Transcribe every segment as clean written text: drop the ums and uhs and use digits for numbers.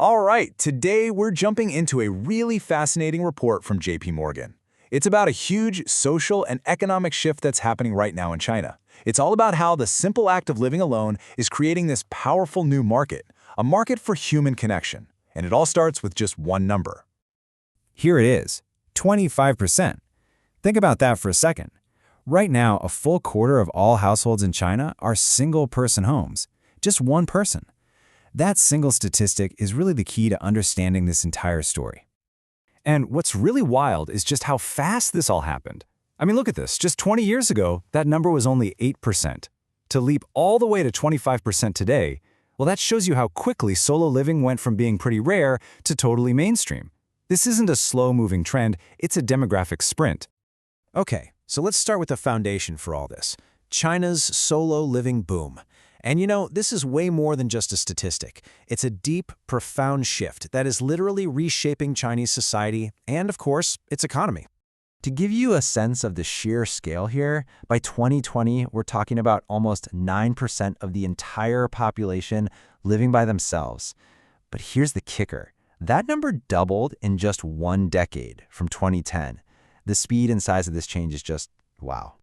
All right, today we're jumping into a really fascinating report from JP Morgan. It's about a huge social and economic shift that's happening right now in China. It's all about how the simple act of living alone is creating this powerful new market, a market for human connection. And it all starts with just one number. Here it is, 25%. Think about that for a second. Right now, a full quarter of all households in China are single-person homes. Just one person. That single statistic is really the key to understanding this entire story. And what's really wild is just how fast this all happened. I mean, look at this. Just 20 years ago, that number was only 8%. To leap all the way to 25% today, well, that shows you how quickly solo living went from being pretty rare to totally mainstream. This isn't a slow-moving trend, it's a demographic sprint. Okay, so let's start with the foundation for all this. China's solo living boom. And you know, this is way more than just a statistic. It's a deep, profound shift that is literally reshaping Chinese society and, of course, its economy. To give you a sense of the sheer scale here, by 2020, we're talking about almost 9% of the entire population living by themselves. But here's the kicker. That number doubled in just one decade, from 2010. The speed and size of this change is just, wow.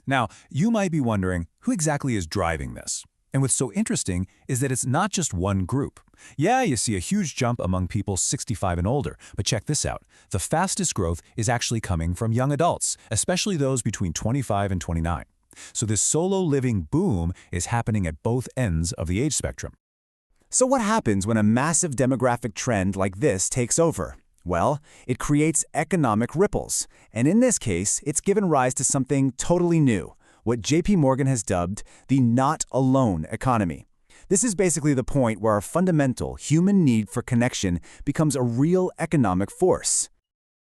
Now, you might be wondering, who exactly is driving this? And what's so interesting is that it's not just one group. Yeah, you see a huge jump among people 65 and older, but check this out. The fastest growth is actually coming from young adults, especially those between 25 and 29. So this solo living boom is happening at both ends of the age spectrum. So what happens when a massive demographic trend like this takes over? Well, it creates economic ripples. And in this case, it's given rise to something totally new, what JP Morgan has dubbed the not alone economy. This is basically the point where our fundamental human need for connection becomes a real economic force.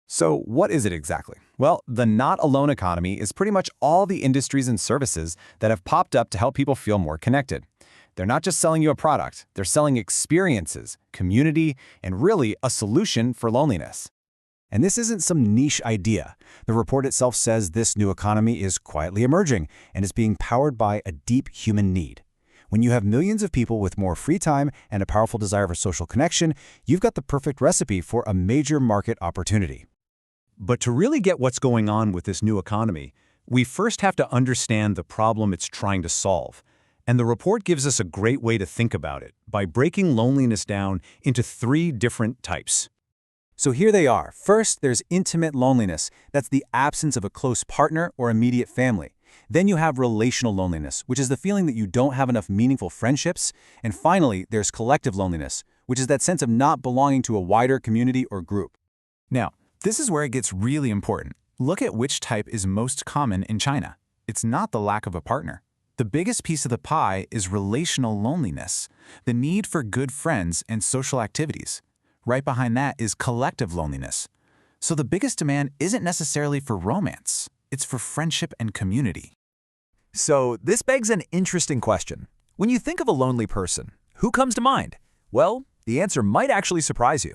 So what is it exactly? Well, the not alone economy is pretty much all the industries and services that have popped up to help people feel more connected. They're not just selling you a product, they're selling experiences, community, and really a solution for loneliness. And this isn't some niche idea. The report itself says this new economy is quietly emerging and is being powered by a deep human need. When you have millions of people with more free time and a powerful desire for social connection, you've got the perfect recipe for a major market opportunity. But to really get what's going on with this new economy, we first have to understand the problem it's trying to solve. And the report gives us a great way to think about it by breaking loneliness down into 3 different types. So here they are. First, there's intimate loneliness. That's the absence of a close partner or immediate family. Then you have relational loneliness, which is the feeling that you don't have enough meaningful friendships. And finally, there's collective loneliness, which is that sense of not belonging to a wider community or group. Now, this is where it gets really important. Look at which type is most common in China. It's not the lack of a partner. The biggest piece of the pie is relational loneliness, the need for good friends and social activities. Right behind that is collective loneliness. So the biggest demand isn't necessarily for romance, it's for friendship and community. So this begs an interesting question. When you think of a lonely person, who comes to mind? Well, the answer might actually surprise you.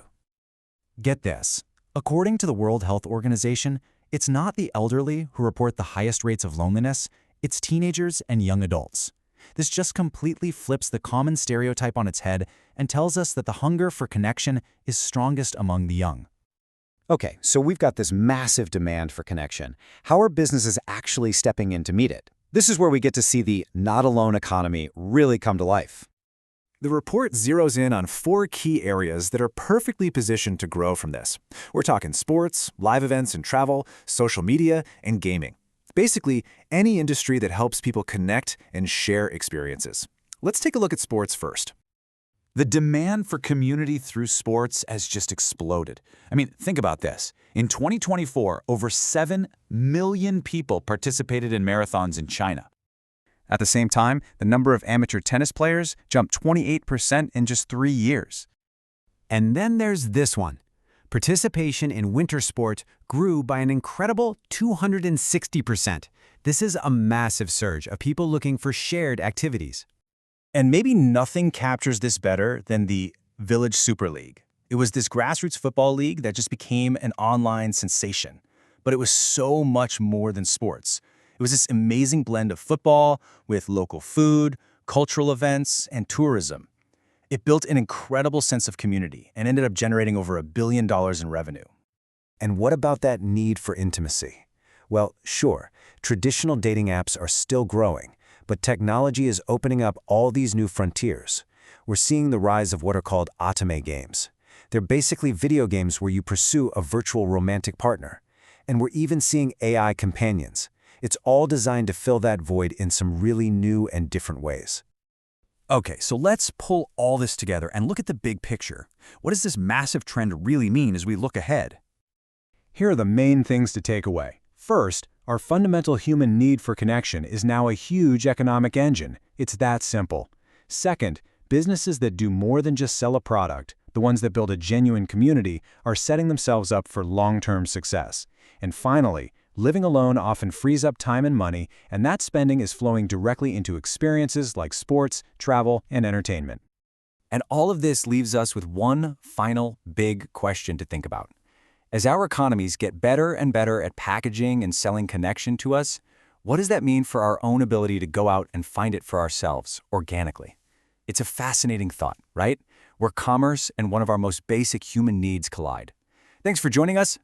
Get this. According to the World Health Organization, it's not the elderly who report the highest rates of loneliness, it's teenagers and young adults. This just completely flips the common stereotype on its head and tells us that the hunger for connection is strongest among the young. Okay, so we've got this massive demand for connection. How are businesses actually stepping in to meet it? This is where we get to see the not alone economy really come to life. The report zeroes in on 4 key areas that are perfectly positioned to grow from this. We're talking sports, live events and travel, social media, and gaming. Basically, any industry that helps people connect and share experiences. Let's take a look at sports first. The demand for community through sports has just exploded. I mean, think about this. In 2024, over 7 million people participated in marathons in China. At the same time, the number of amateur tennis players jumped 28% in just 3 years. And then there's this one. Participation in winter sport grew by an incredible 260%. This is a massive surge of people looking for shared activities. And maybe nothing captures this better than the Village Super League. It was this grassroots football league that just became an online sensation. But it was so much more than sports. It was this amazing blend of football with local food, cultural events, and tourism. It built an incredible sense of community and ended up generating over $1 billion in revenue. And what about that need for intimacy? Well, sure, traditional dating apps are still growing, but technology is opening up all these new frontiers. We're seeing the rise of what are called otome games. They're basically video games where you pursue a virtual romantic partner. And we're even seeing AI companions. It's all designed to fill that void in some really new and different ways. Okay, so let's pull all this together and look at the big picture. What does this massive trend really mean as we look ahead? Here are the main things to take away. First, our fundamental human need for connection is now a huge economic engine. It's that simple. Second, businesses that do more than just sell a product, the ones that build a genuine community, are setting themselves up for long-term success. And finally, living alone often frees up time and money, and that spending is flowing directly into experiences like sports, travel, and entertainment. And all of this leaves us with one final big question to think about. As our economies get better and better at packaging and selling connection to us, what does that mean for our own ability to go out and find it for ourselves organically? It's a fascinating thought, right? Where commerce and one of our most basic human needs collide. Thanks for joining us.